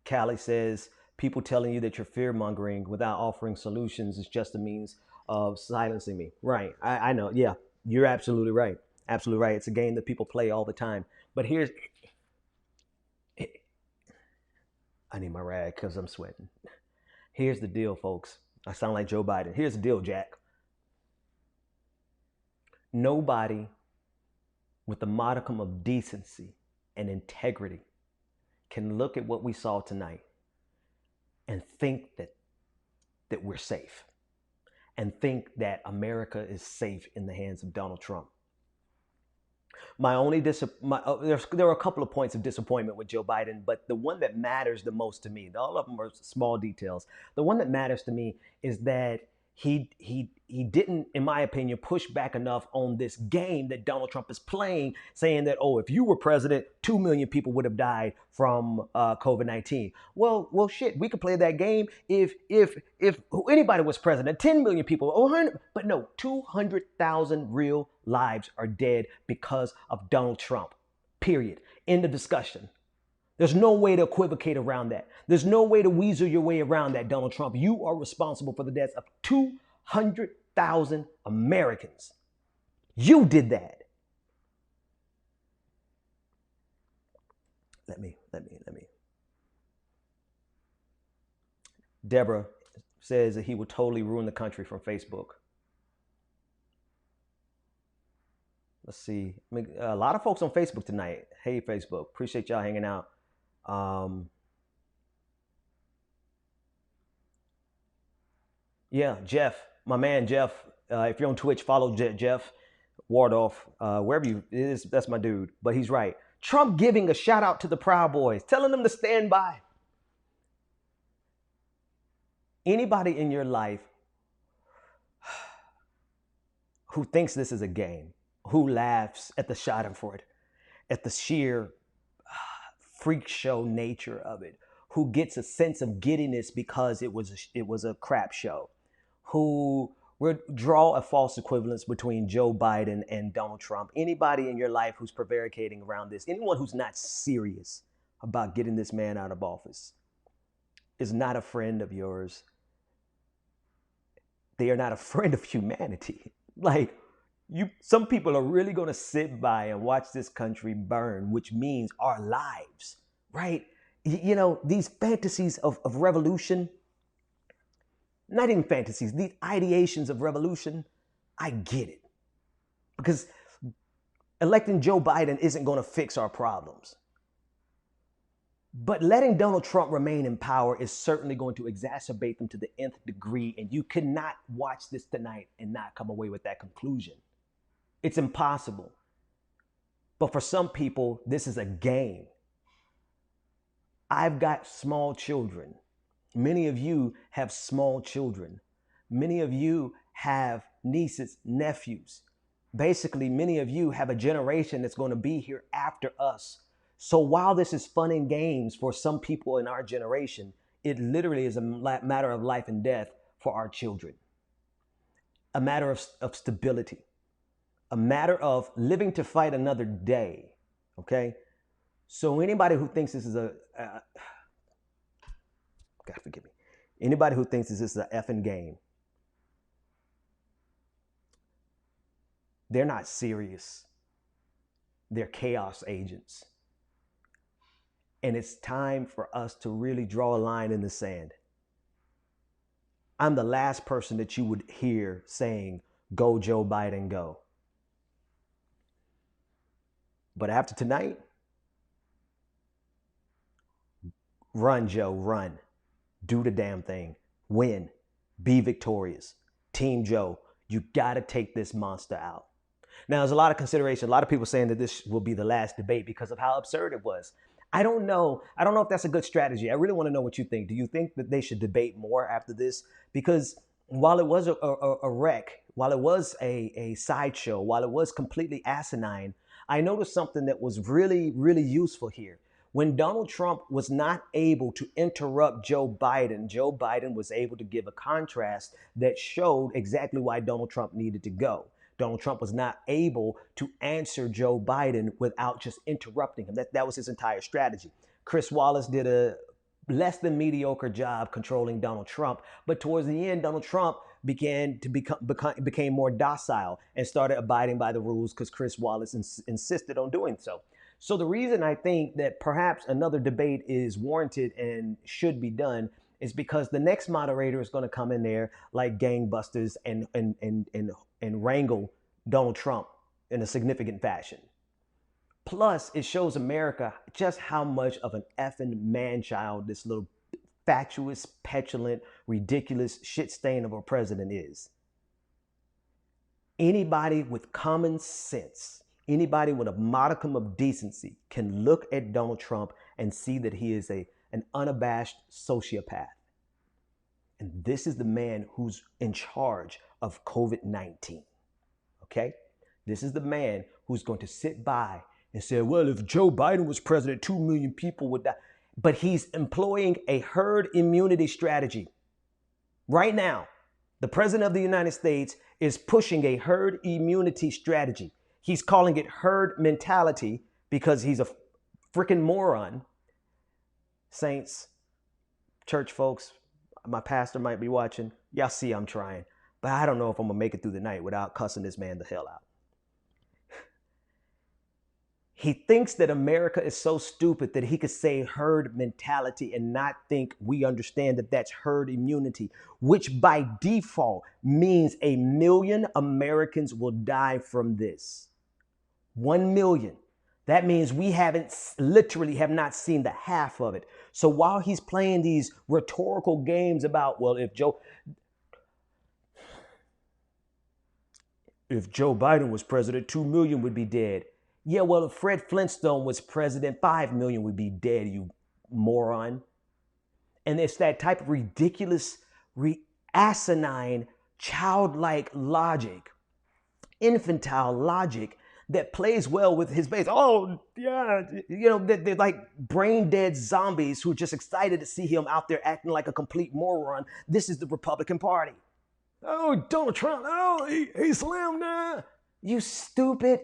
Callie says, people telling you that you're fear mongering without offering solutions is just a means of silencing me. Right. I know. Yeah, you're absolutely right. Absolutely right. It's a game that people play all the time. But I need my rag because I'm sweating. Here's the deal, folks. I sound like Joe Biden. Here's the deal, Jack. Nobody with a modicum of decency and integrity can look at what we saw tonight and think that we're safe and think that America is safe in the hands of Donald Trump. My only there were a couple of points of disappointment with Joe Biden, but the one that matters the most to me, all of them are small details. The one that matters to me is that he didn't, in my opinion, push back enough on this game that Donald Trump is playing, saying that, oh, if you were president, 2 million people would have died from COVID-19. Well, shit, we could play that game if anybody was president, 10 million people, but no, 200,000 real lives are dead because of Donald Trump. Period. End of discussion. There's no way to equivocate around that. There's no way to weasel your way around that, Donald Trump. You are responsible for the deaths of 200,000 Americans. You did that. Let me. Deborah says that he would totally ruin the country from Facebook. Let's see. I mean, a lot of folks on Facebook tonight. Hey, Facebook. Appreciate y'all hanging out. Yeah, Jeff, my man Jeff. If you're on Twitch, follow Jeff Wardoff. Wherever you is, that's my dude. But he's right. Trump giving a shout out to the Proud Boys, telling them to stand by. Anybody in your life who thinks this is a game, who laughs at the Schadenfreude, at the sheer freak show nature of it, who gets a sense of giddiness because it was a crap show, who would draw a false equivalence between Joe Biden and Donald Trump. Anybody in your life who's prevaricating around this, anyone who's not serious about getting this man out of office is not a friend of yours. They are not a friend of humanity. Like, some people are really going to sit by and watch this country burn, which means our lives, right? You know, these fantasies of revolution, not even fantasies, these ideations of revolution, I get it. Because electing Joe Biden isn't going to fix our problems. But letting Donald Trump remain in power is certainly going to exacerbate them to the nth degree. And you cannot watch this tonight and not come away with that conclusion. It's impossible. But for some people, this is a game. I've got small children. Many of you have small children. Many of you have nieces, nephews. Basically, many of you have a generation that's going to be here after us. So while this is fun and games for some people in our generation, it literally is a matter of life and death for our children. A matter of stability. A matter of living to fight another day. Okay? So anybody who thinks this is God forgive me. Anybody who thinks this is an effing game, they're not serious. They're chaos agents. And it's time for us to really draw a line in the sand. I'm the last person that you would hear saying, go Joe Biden, go. But after tonight, run, Joe, run. Do the damn thing. Win. Be victorious. Team Joe, you got to take this monster out. Now, there's a lot of consideration. A lot of people saying that this will be the last debate because of how absurd it was. I don't know. I don't know if that's a good strategy. I really want to know what you think. Do you think that they should debate more after this? Because while it was a wreck, while it was a sideshow, while it was completely asinine, I noticed something that was really, really useful here. When Donald Trump was not able to interrupt Joe Biden was able to give a contrast that showed exactly why Donald Trump needed to go. Donald Trump was not able to answer Joe Biden without just interrupting him. That was his entire strategy. Chris Wallace did a less than mediocre job controlling Donald Trump. But towards the end, Donald Trump began to became more docile and started abiding by the rules because Chris Wallace insisted on doing so. So the reason I think that perhaps another debate is warranted and should be done is because the next moderator is going to come in there like gangbusters and wrangle Donald Trump in a significant fashion. Plus, it shows America just how much of an effing man-child this little fatuous, petulant, ridiculous shit stain of a president is. Anybody with common sense, anybody with a modicum of decency can look at Donald Trump and see that he is an unabashed sociopath. And this is the man who's in charge of COVID-19. Okay? This is the man who's going to sit by and say, well, if Joe Biden was president, 2 million people would die. But he's employing a herd immunity strategy. Right now, the president of the United States is pushing a herd immunity strategy. He's calling it herd mentality because he's a freaking moron. Saints, church folks, my pastor might be watching. Y'all see I'm trying, but I don't know if I'm going to make it through the night without cussing this man the hell out. He thinks that America is so stupid that he could say herd mentality and not think we understand that that's herd immunity, which by default means 1 million Americans will die from this. 1 million. That means we literally have not seen the half of it. So while he's playing these rhetorical games about, well, if Joe Biden was president, 2 million would be dead. Yeah, well, if Fred Flintstone was president, 5 million would be dead, you moron. And it's that type of ridiculous, asinine, childlike logic, infantile logic that plays well with his base. Oh, yeah, they're like brain dead zombies who are just excited to see him out there acting like a complete moron. This is the Republican Party. Oh, Donald Trump, oh, he slammed down. You stupid.